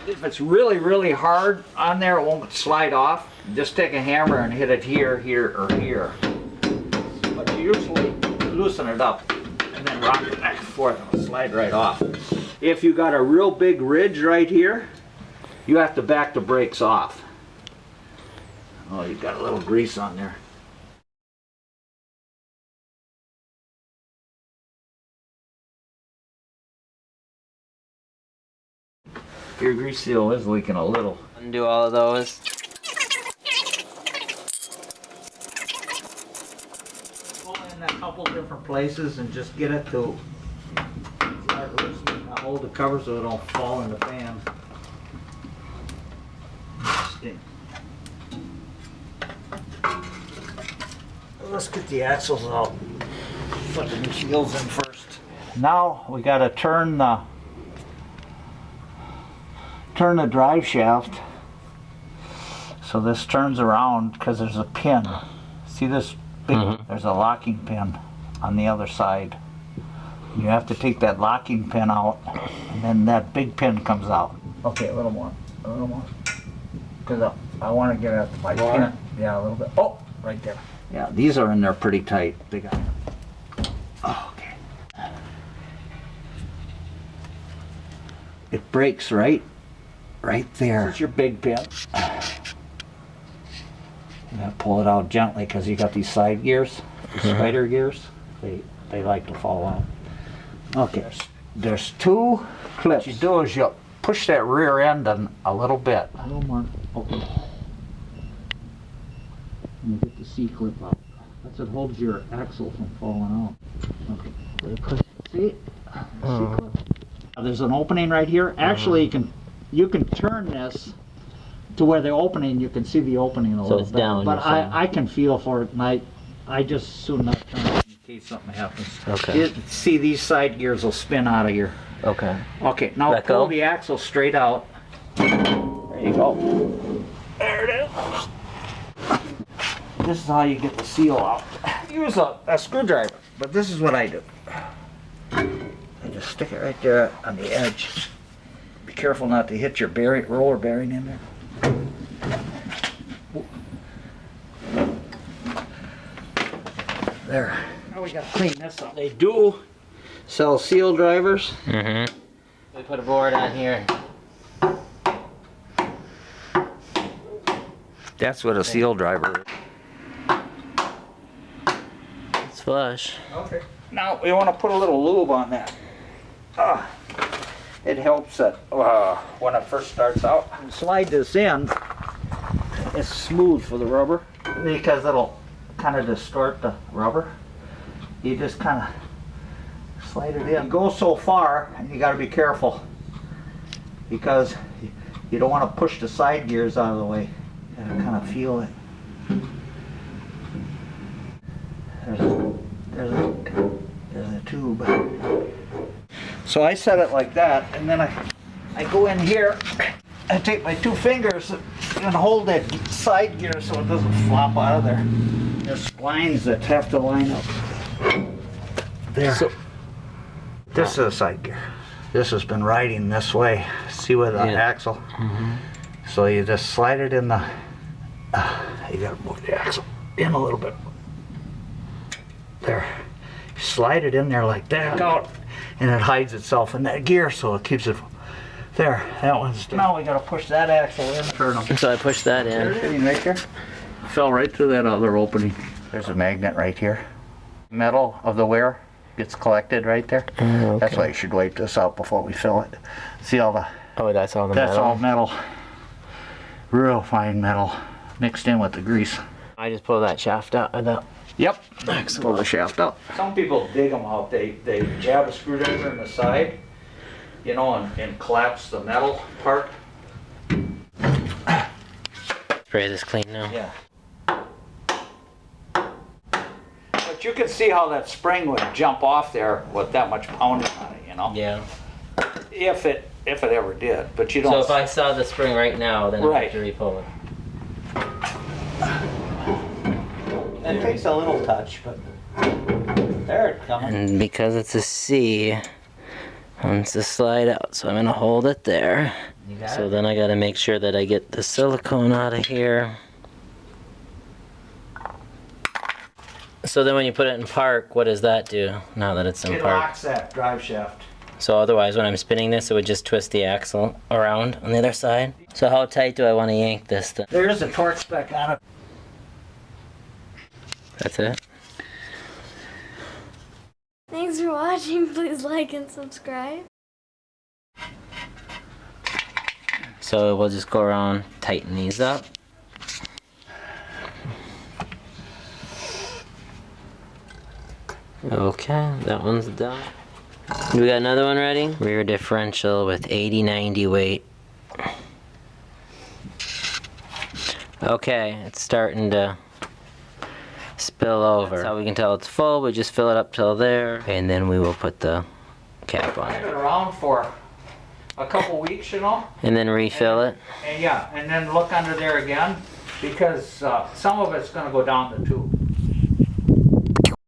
If it's really, really hard on there, it won't slide off. Just take a hammer and hit it here, here, or here. But you usually loosen it up and then rock it back and forth and it'll slide right off. If you got a real big ridge right here, you have to back the brakes off. Oh, you've got a little grease on there. Your grease seal is leaking a little. Undo all of those. Pull in a couple different places and just get it to start loosening. Now hold the cover so it don't fall in the pan. Let's get the axles out. Put the new seals in first. Now we got to turn the drive shaft so this turns around because there's a pin. See this big? There's a locking pin on the other side. You have to take that locking pin out and then that big pin comes out. Okay, a little more, because I want to get at my pin. Yeah, a little bit. Oh, right there. Yeah, these are in there pretty tight. They got. Oh, okay. It breaks right there. This is your big pin. You gotta pull it out gently because you got these side gears, spider gears. They like to fall out. Okay, there's two clips. What you do is you push that rear end in a little bit. A little more. Okay. And you get the C clip out. That's what holds your axle from falling out. Okay. See? C-clip. There's an opening right here. Actually, you can turn this to where the opening, you can see the opening a little bit. So it's down. But I can feel for it, and I just soon enough turn it in case something happens. Okay. See, these side gears will spin out of here. Okay. Okay, now pull the axle straight out. There you go. There it is. This is how you get the seal out. Use a screwdriver, but this is what I do. I just stick it right there on the edge. Be careful not to hit your roller bearing in there. There. Now we gotta clean this up. They do sell seal drivers. We put a board on here. That's what a seal driver is. It's flush. Okay. Now we want to put a little lube on that. It helps it when it first starts out. Slide this in. It's smooth for the rubber because it'll kind of distort the rubber. You just kind of slide it in. You go so far, and you got to be careful because you don't want to push the side gears out of the way. You gotta kind of feel it. There's a tube. So I set it like that, and then I go in here, I take my two fingers and hold that side gear so it doesn't flop out of there. There's splines that have to line up. There. So, this is a side gear. This has been riding this way. See with the axle? So you just slide it in the, you gotta move the axle in a little bit. There. Slide it in there like that, out, and it hides itself in that gear so it keeps it, there, that one's done. Now we gotta push that axle in, turn them. So I pushed that in. Right there. Fell right through that other opening. There's a magnet right here. Metal of the wear gets collected right there. Okay. That's why you should wipe this out before we fill it. See all the... Oh, that's all the metal? That's all metal. Real fine metal mixed in with the grease. I just pull that shaft out of that. Yep. Pull the shaft out. Some people dig them out. They jab a screwdriver in the side, you know, and collapse the metal part. Spray this clean now. Yeah. But you can see how that spring would jump off there with that much pounding on it, you know? Yeah. If it ever did, but you don't. So if I saw the spring right now, then I have to re-pull it. It takes a little touch, but there it's coming. And because it's a C, wants to slide out, so I'm gonna hold it there. You got So it? then I gotta make sure that I get the silicone out of here. So then when you put it in park, what does that do now that it's in It park? locks that drive shaft. So otherwise when I'm spinning this, it would just twist the axle around on the other side. So how tight do I want to yank this then? There's a torque spec on it. That's it? Thanks for watching. Please like and subscribe. So we'll just go around, tighten these up. Okay, that one's done. We got another one ready? Rear differential with 80-90 weight. Okay, it's starting to spill over. That's how we can tell it's full. We just fill it up till there, and then we will put the cap on Leave it. it around for a couple weeks, you know? And then refill it. And yeah, and then look under there again, because some of it's gonna go down the tube.